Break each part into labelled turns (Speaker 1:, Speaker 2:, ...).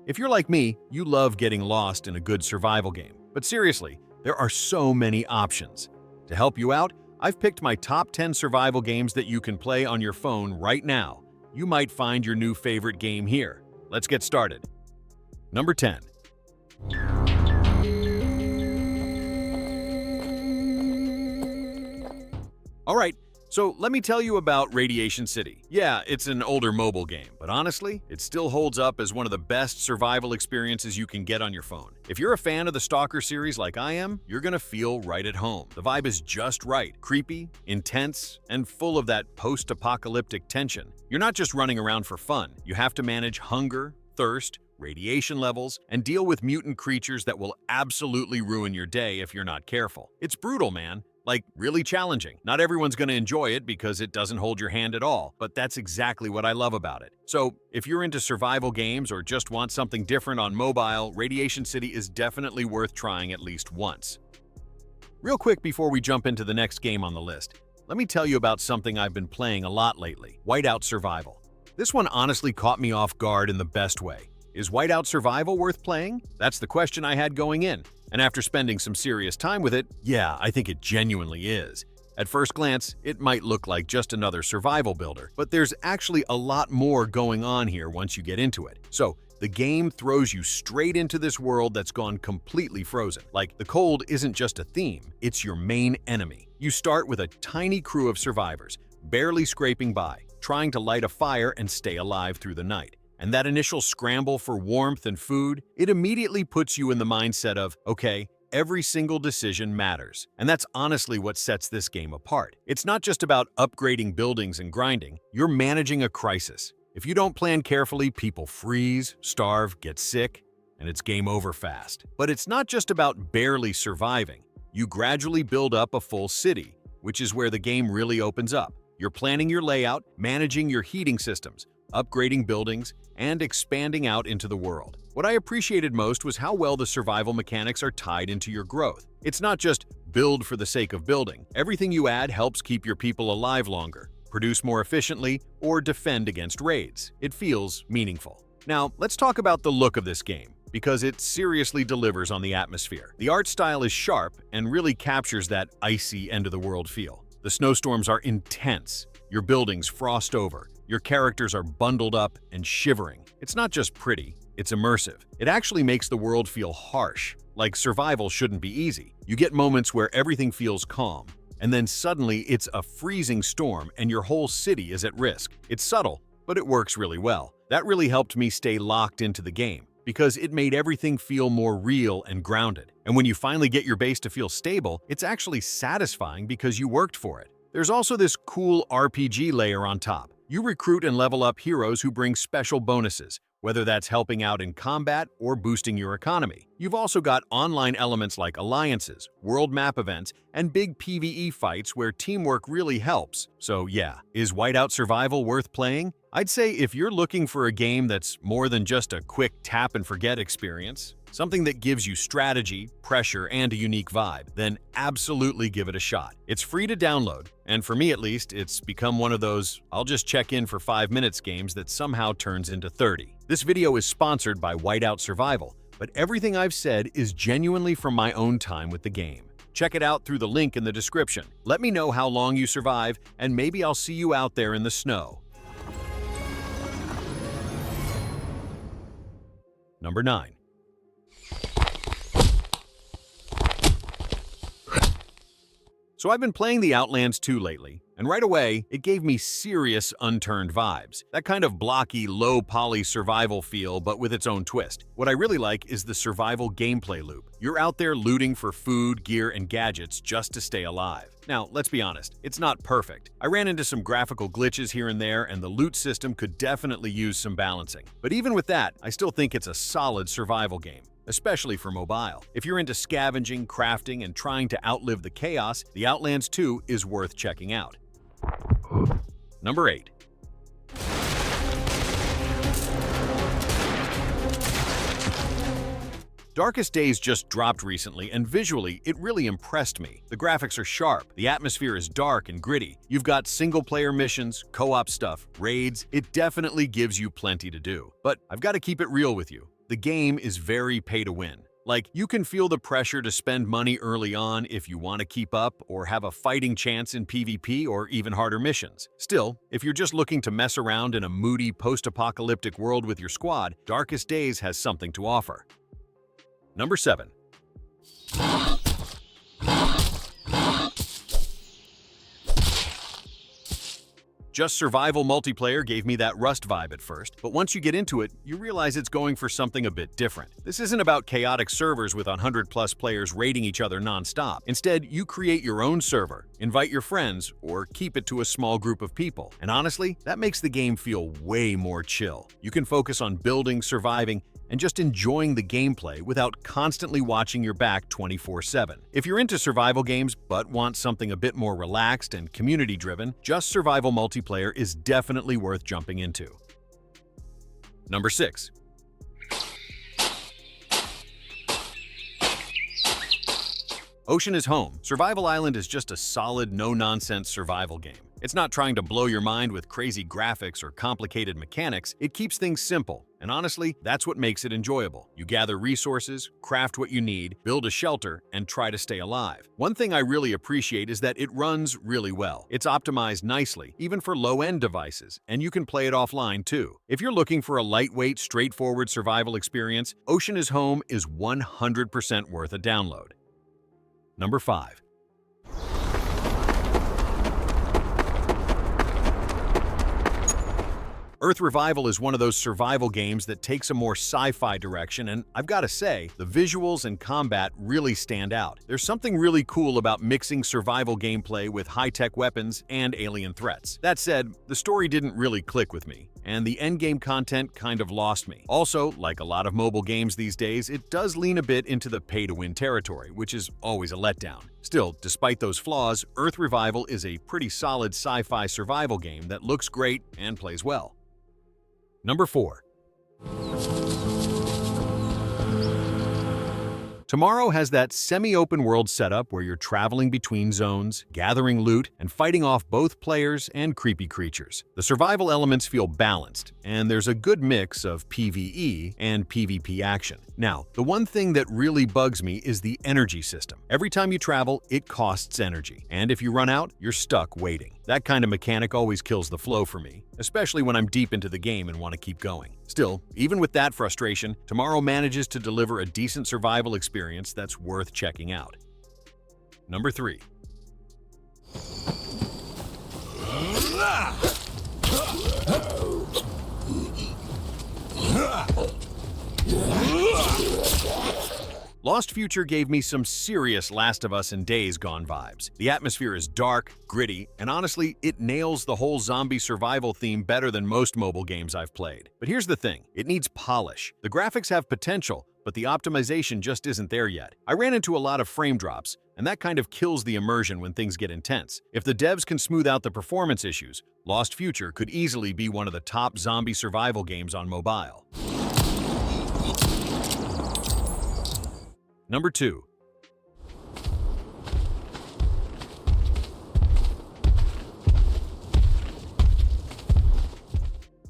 Speaker 1: If you're like me, you love getting lost in a good survival game. But seriously, there are so many options. To help you out, I've picked my top 10 survival games that you can play on your phone right now. You might find your new favorite game here. Let's get started. Number 10. Alright, so let me tell you about Radiation City. Yeah, it's an older mobile game, but honestly, it still holds up as one of the best survival experiences you can get on your phone. If you're a fan of the Stalker series like I am, you're gonna feel right at home. The vibe is just right, creepy, intense, and full of that post-apocalyptic tension. You're not just running around for fun. You have to manage hunger, thirst, radiation levels, and deal with mutant creatures that will absolutely ruin your day if you're not careful. It's brutal, man. Like, really challenging. Not everyone's gonna enjoy it because it doesn't hold your hand at all, but that's exactly what I love about it. So, if you're into survival games or just want something different on mobile, Radiation City is definitely worth trying at least once. Real quick before we jump into the next game on the list, let me tell you about something I've been playing a lot lately, Whiteout Survival. This one honestly caught me off guard in the best way. Is Whiteout Survival worth playing? That's the question I had going in. And after spending some serious time with it, yeah, I think it genuinely is. At first glance, it might look like just another survival builder, but there's actually a lot more going on here once you get into it. So, the game throws you straight into this world that's gone completely frozen. Like, the cold isn't just a theme, it's your main enemy. You start with a tiny crew of survivors, barely scraping by, trying to light a fire and stay alive through the night. And that initial scramble for warmth and food, it immediately puts you in the mindset of, okay, every single decision matters. And that's honestly what sets this game apart. It's not just about upgrading buildings and grinding, you're managing a crisis. If you don't plan carefully, people freeze, starve, get sick, and it's game over fast. But it's not just about barely surviving. You gradually build up a full city, which is where the game really opens up. You're planning your layout, managing your heating systems, upgrading buildings, and expanding out into the world. What I appreciated most was how well the survival mechanics are tied into your growth. It's not just build for the sake of building. Everything you add helps keep your people alive longer, produce more efficiently, or defend against raids. It feels meaningful. Now, let's talk about the look of this game, because it seriously delivers on the atmosphere. The art style is sharp and really captures that icy end-of-the-world feel. The snowstorms are intense, your buildings frost over, your characters are bundled up and shivering. It's not just pretty, it's immersive. It actually makes the world feel harsh, like survival shouldn't be easy. You get moments where everything feels calm, and then suddenly it's a freezing storm and your whole city is at risk. It's subtle, but it works really well. That really helped me stay locked into the game, because it made everything feel more real and grounded. And when you finally get your base to feel stable, it's actually satisfying because you worked for it. There's also this cool RPG layer on top. You recruit and level up heroes who bring special bonuses, whether that's helping out in combat or boosting your economy. You've also got online elements like alliances, world map events, and big PvE fights where teamwork really helps. So yeah, is Whiteout Survival worth playing? I'd say if you're looking for a game that's more than just a quick tap-and-forget experience, something that gives you strategy, pressure, and a unique vibe, then absolutely give it a shot. It's free to download, and for me at least, it's become one of those I'll just check in for 5 minutes games that somehow turns into 30. This video is sponsored by Whiteout Survival, but everything I've said is genuinely from my own time with the game. Check it out through the link in the description. Let me know how long you survive, and maybe I'll see you out there in the snow. Number 9. So I've been playing the Outlands 2 lately, and right away, it gave me serious Unturned vibes. That kind of blocky, low-poly survival feel, but with its own twist. What I really like is the survival gameplay loop. You're out there looting for food, gear, and gadgets just to stay alive. Now, let's be honest, it's not perfect. I ran into some graphical glitches here and there, and the loot system could definitely use some balancing. But even with that, I still think it's a solid survival game, especially for mobile. If you're into scavenging, crafting, and trying to outlive the chaos, the Outlands 2 is worth checking out. Number 8. Darkest Days just dropped recently, and visually, it really impressed me. The graphics are sharp, the atmosphere is dark and gritty. You've got single-player missions, co-op stuff, raids. It definitely gives you plenty to do. But I've got to keep it real with you. the game is very pay-to-win. Like, you can feel the pressure to spend money early on if you want to keep up or have a fighting chance in PvP or even harder missions. Still, if you're just looking to mess around in a moody post-apocalyptic world with your squad, Darkest Days has something to offer. Number 7. Just Survival multiplayer gave me that Rust vibe at first, but once you get into it, you realize it's going for something a bit different. This isn't about chaotic servers with 100+ players raiding each other non-stop. Instead, you create your own server, invite your friends, or keep it to a small group of people. And honestly, that makes the game feel way more chill. You can focus on building, surviving, and just enjoying the gameplay without constantly watching your back 24/7. If you're into survival games but want something a bit more relaxed and community-driven, Just Survival multiplayer is definitely worth jumping into. Number 6. Ocean is Home. Survival Island is just a solid, no-nonsense survival game. It's not trying to blow your mind with crazy graphics or complicated mechanics. It keeps things simple, and honestly, that's what makes it enjoyable. You gather resources, craft what you need, build a shelter, and try to stay alive. One thing I really appreciate is that it runs really well. It's optimized nicely, even for low-end devices, and you can play it offline too. If you're looking for a lightweight, straightforward survival experience, Ocean is Home is 100% worth a download. Number 5. Earth Revival is one of those survival games that takes a more sci-fi direction, and I've got to say, the visuals and combat really stand out. There's something really cool about mixing survival gameplay with high-tech weapons and alien threats. That said, the story didn't really click with me, and the endgame content kind of lost me. Also, like a lot of mobile games these days, it does lean a bit into the pay-to-win territory, which is always a letdown. Still, despite those flaws, Earth Revival is a pretty solid sci-fi survival game that looks great and plays well. Number 4. Tomorrow has that semi-open world setup where you're traveling between zones, gathering loot, and fighting off both players and creepy creatures. The survival elements feel balanced, and there's a good mix of PvE and PvP action. Now, the one thing that really bugs me is the energy system. Every time you travel, it costs energy, and if you run out, you're stuck waiting. That kind of mechanic always kills the flow for me, especially when I'm deep into the game and want to keep going. Still, even with that frustration, Tomorrow manages to deliver a decent survival experience that's worth checking out. Number 3. Lost Future gave me some serious Last of Us and Days Gone vibes. The atmosphere is dark, gritty, and honestly, it nails the whole zombie survival theme better than most mobile games I've played. But here's the thing, it needs polish. The graphics have potential, but the optimization just isn't there yet. I ran into a lot of frame drops, and that kind of kills the immersion when things get intense. If the devs can smooth out the performance issues, Lost Future could easily be one of the top zombie survival games on mobile. Number 2.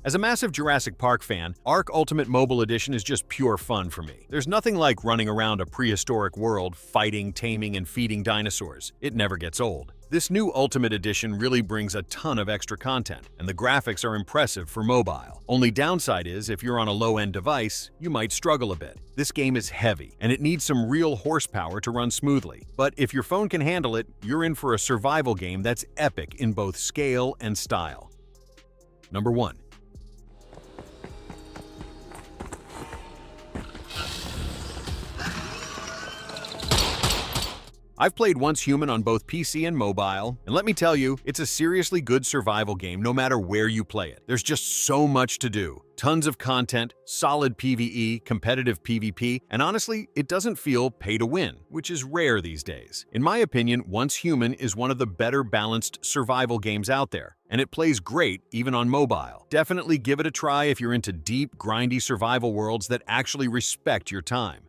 Speaker 1: As a massive Jurassic Park fan, Ark Ultimate Mobile Edition is just pure fun for me. There's nothing like running around a prehistoric world, fighting, taming, and feeding dinosaurs. It never gets old. This new Ultimate Edition really brings a ton of extra content, and the graphics are impressive for mobile. Only downside is, if you're on a low-end device, you might struggle a bit. This game is heavy, and it needs some real horsepower to run smoothly. But if your phone can handle it, you're in for a survival game that's epic in both scale and style. Number 1. I've played Once Human on both PC and mobile, and let me tell you, it's a seriously good survival game no matter where you play it. There's just so much to do. Tons of content, solid PvE, competitive PvP, and honestly, it doesn't feel pay to win, which is rare these days. In my opinion, Once Human is one of the better balanced survival games out there, and it plays great even on mobile. Definitely give it a try if you're into deep, grindy survival worlds that actually respect your time.